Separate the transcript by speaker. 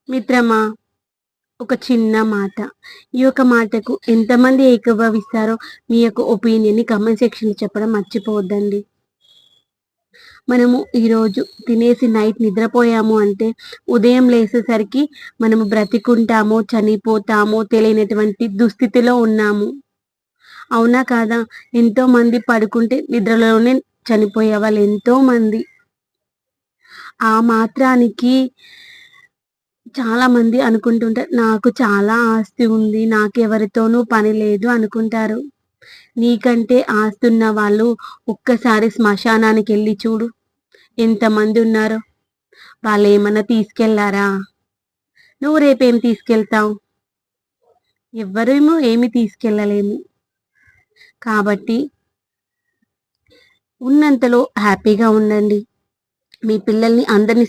Speaker 1: మిత్రమా, ఒక చిన్న మాట. ఈ యొక్క మాటకు ఎంతమంది ఏకీభవిస్తారో మీ యొక్క ఒపీనియన్‌ని కామెంట్ సెక్షన్‌లో చెప్పడం మర్చిపోవద్దండి. మనము ఈరోజు తినేసి నైట్ నిద్రపోయాము అంటే ఉదయం లేసేసరికి మనము బ్రతికుంటామో, చనిపోతామో తెలియనటువంటి దుస్థితిలో ఉన్నాము. అవునా కాదా? ఎంతోమంది పడుకుంటే నిద్రలోనే చనిపోయే వాళ్ళు ఎంతోమంది. ఆ మాత్రానికి చాలామంది అనుకుంటుంటారు, నాకు చాలా ఆస్తి ఉంది, నాకెవరితోనూ పని లేదు అనుకుంటారు. నీకంటే ఆస్తున్న వాళ్ళు ఒక్కసారి శ్మశానానికెళ్ళి చూడు ఎంతమందున్నారో. వాళ్ళేమన్నా తీసుకెళ్లారా? నువ్వు రేపేం తీసుకెళ్తావు? ఎవ్వరేమో ఏమి తీసుకెళ్ళలేము. కాబట్టి ఉన్నంతలో హ్యాపీగా ఉండండి. మీ పిల్లల్ని అందరిని